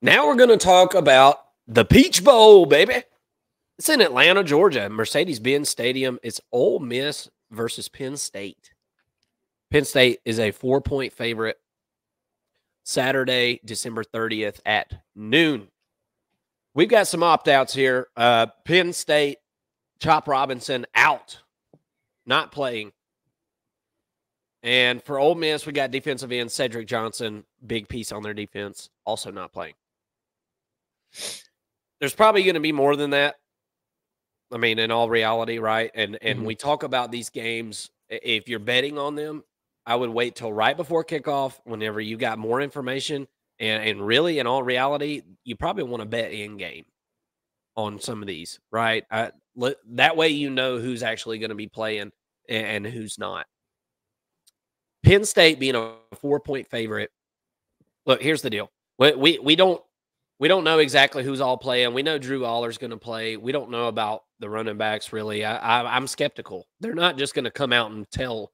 Now we're going to talk about the Peach Bowl, baby. It's in Atlanta, Georgia, Mercedes-Benz Stadium. It's Ole Miss versus Penn State. Penn State is a 4-point favorite. Saturday, December 30th at noon. We've got some opt-outs here. Penn State, Chop Robinson out, not playing. And for Ole Miss, we got defensive end Cedric Johnson, big piece on their defense, also not playing. There's probably going to be more than that. I mean, in all reality, right? And we talk about these games. If you're betting on them, I would wait till right before kickoff, whenever you got more information. And really, in all reality, you probably want to bet in game on some of these, right? That way, you know who's actually going to be playing and who's not. Penn State being a 4-point favorite. Look, here's the deal. We don't know exactly who's all playing. We know Drew Aller's going to play. We don't know about the running backs, really. I'm skeptical. They're not just going to come out and tell,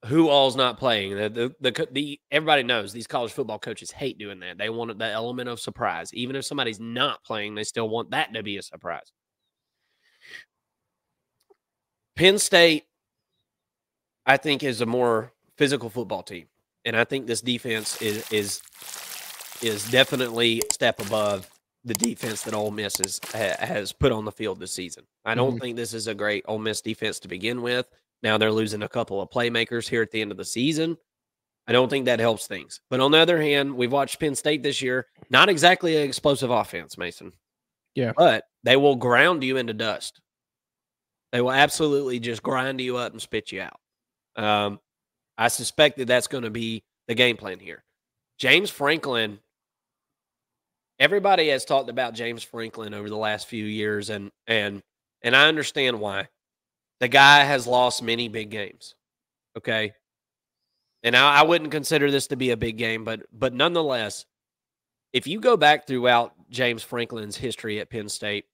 who all's not playing. Everybody knows these college football coaches hate doing that. They want the element of surprise. Even if somebody's not playing, they still want that to be a surprise. Penn State, I think, is a more physical football team. And I think this defense is definitely a step above the defense that Ole Miss has put on the field this season. I don't think this is a great Ole Miss defense to begin with. Now they're losing a couple of playmakers here at the end of the season. I don't think that helps things. But on the other hand, we've watched Penn State this year. Not exactly an explosive offense, Mason. Yeah. But they will ground you into dust. They will absolutely just grind you up and spit you out. I suspect that that's going to be the game plan here. James Franklin, everybody has talked about James Franklin over the last few years, and I understand why. The guy has lost many big games, okay? And I wouldn't consider this to be a big game, but nonetheless, if you go back throughout James Franklin's history at Penn State,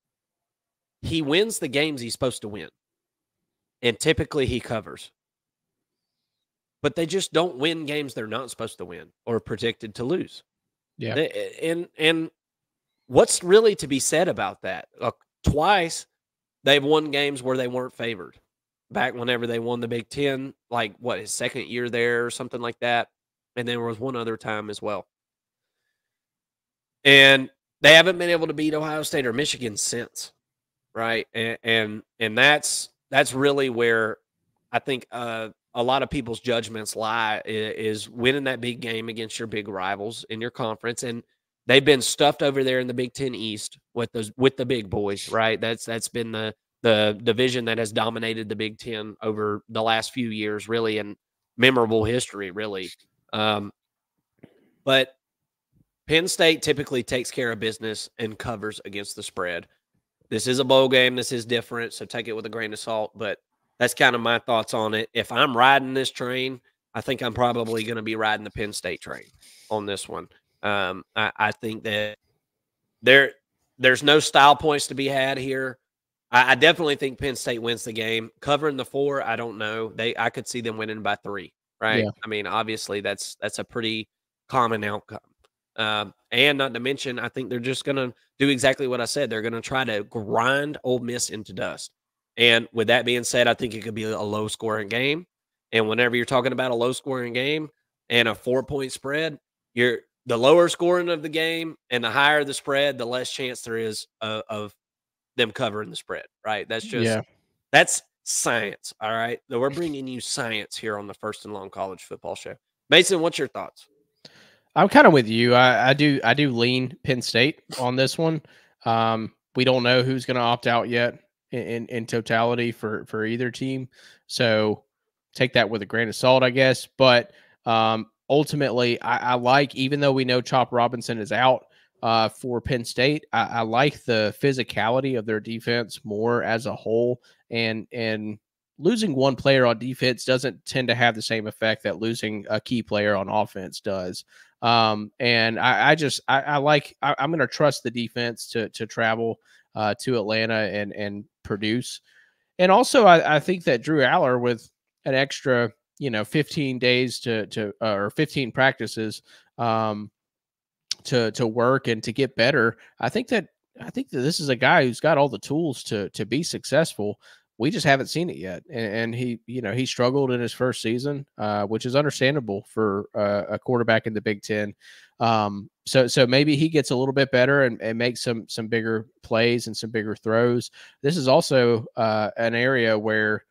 he wins the games he's supposed to win, and typically he covers. But they just don't win games they're not supposed to win or predicted to lose. Yeah. And what's really to be said about that? Twice they've won games where they weren't favored. Back whenever they won the Big Ten, his second year there or something like that. And there was one other time as well. And they haven't been able to beat Ohio State or Michigan since, right? And that's really where I think a lot of people's judgments lie, is winning that big game against your big rivals in your conference. And they've been stuffed over there in the Big Ten East with the big boys, right? That's been the division that has dominated the Big Ten over the last few years, really, in memorable history, really. But Penn State typically takes care of business and covers against the spread. This is a bowl game. This is different, so take it with a grain of salt. But that's kind of my thoughts on it. If I'm riding this train, I think I'm probably going to be riding the Penn State train on this one. I think that there's no style points to be had here. I definitely think Penn State wins the game. Covering the 4, I don't know. I could see them winning by 3, right? Yeah. I mean, obviously that's a pretty common outcome. And not to mention, I think they're just going to do exactly what I said. They're going to try to grind Ole Miss into dust. And with that being said, I think it could be a low-scoring game. And whenever you're talking about a low-scoring game and a 4-point spread, the lower scoring of the game and the higher the spread, the less chance there is of them covering the spread, right? That's science, all right? So we're bringing you science here on the First and Long College Football Show. Mason, what's your thoughts? I'm kind of with you. I do lean Penn State on this one. We don't know who's going to opt out yet in totality for either team, so take that with a grain of salt, I guess. But ultimately, I like, even though we know Chop Robinson is out for Penn State, I like the physicality of their defense more as a whole, and losing one player on defense doesn't tend to have the same effect that losing a key player on offense does. And I'm going to trust the defense to travel to Atlanta and produce. And also, I think that Drew Aller, with an extra, 15 days or 15 practices to work and to get better. I think that this is a guy who's got all the tools to be successful. We just haven't seen it yet, and he struggled in his first season, which is understandable for a quarterback in the Big Ten. So maybe he gets a little bit better and makes some bigger plays and some bigger throws. This is also an area where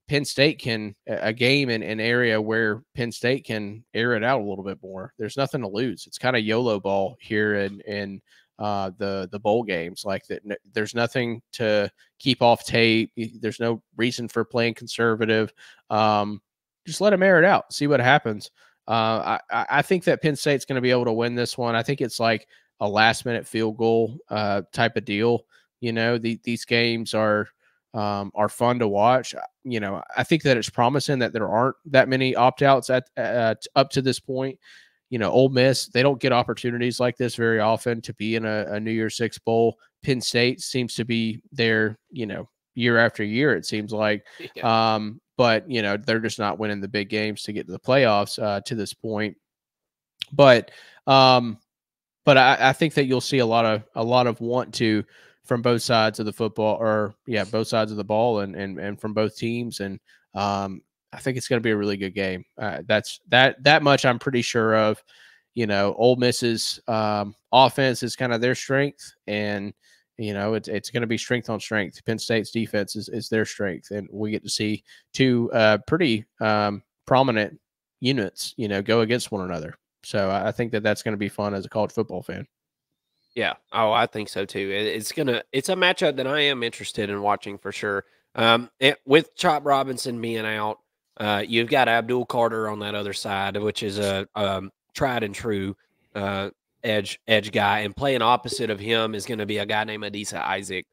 Penn State can a game in an area where Penn State can air it out a little bit more. There's nothing to lose. It's kind of YOLO ball here in the bowl games. Like that, there's nothing to keep off tape. There's no reason for playing conservative. Just let them air it out. See what happens. I think that Penn State's going to be able to win this one. I think it's like a last minute field goal type of deal. These games are fun to watch. I think that it's promising that there aren't that many opt outs at up to this point. Ole Miss, they don't get opportunities like this very often to be in a New Year's Six bowl. Penn State seems to be there, year after year, it seems like. Yeah. But they're just not winning the big games to get to the playoffs to this point. But I think that you'll see a lot of want to from both sides of the football, or both sides of the ball, and from both teams. And I think it's going to be a really good game. That much I'm pretty sure of. Ole Miss's offense is kind of their strength, and it's going to be strength on strength. Penn State's defense is their strength, and we get to see two pretty prominent units, go against one another. So I think that that's going to be fun as a college football fan. Yeah. Oh, I think so too. It's a matchup that I am interested in watching for sure. With Chop Robinson being out, you've got Abdul Carter on that other side, which is a tried and true edge guy, and playing opposite of him is going to be a guy named Adisa Isaac.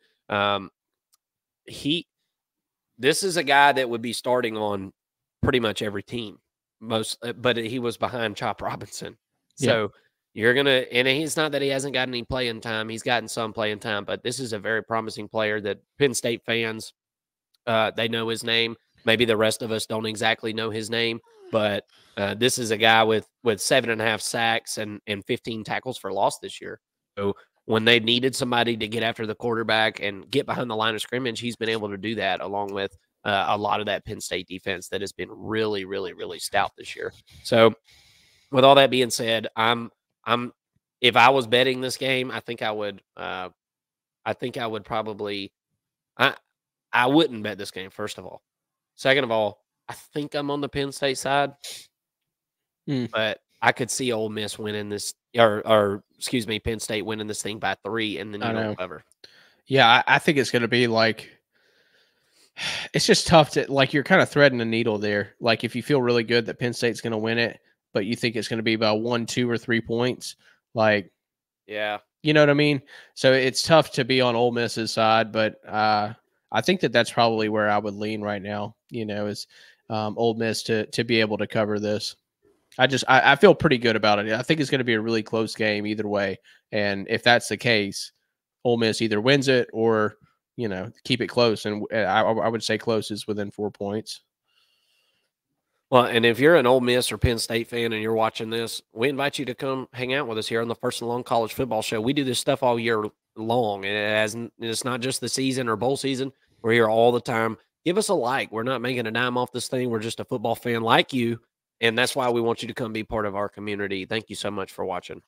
This is a guy that would be starting on pretty much every team, but he was behind Chop Robinson, so. You're going to – and it's not that he hasn't gotten any playing time. He's gotten some playing time, but this is a very promising player that Penn State fans, they know his name. Maybe the rest of us don't exactly know his name, but this is a guy with 7.5 sacks and 15 tackles for loss this year. So when they needed somebody to get after the quarterback and get behind the line of scrimmage, he's been able to do that along with a lot of that Penn State defense that has been really, really, really stout this year. So with all that being said, if I was betting this game, I think I would probably I wouldn't bet this game, first of all. Second of all, I think I'm on the Penn State side. But I could see Ole Miss winning this, or excuse me, Penn State winning this thing by 3, and then you don't cover. Yeah, I think it's going to be like, it's just tough to, like, you're kind of threading a needle there. Like, if you feel really good that Penn State's going to win it, but you think it's going to be about 1, 2, or 3 points, like, yeah, you know what I mean? So it's tough to be on Ole Miss's side, but I think that that's probably where I would lean right now, is Ole Miss to be able to cover this. I feel pretty good about it. I think it's going to be a really close game either way. And if that's the case, Ole Miss either wins it or, keep it close. And I would say close is within 4 points. Well, and if you're an Ole Miss or Penn State fan and you're watching this, we invite you to come hang out with us here on the First and Long College Football Show. We do this stuff all year long, and it's not just the season or bowl season. We're here all the time. Give us a like. We're not making a dime off this thing. We're just a football fan like you, and that's why we want you to come be part of our community. Thank you so much for watching.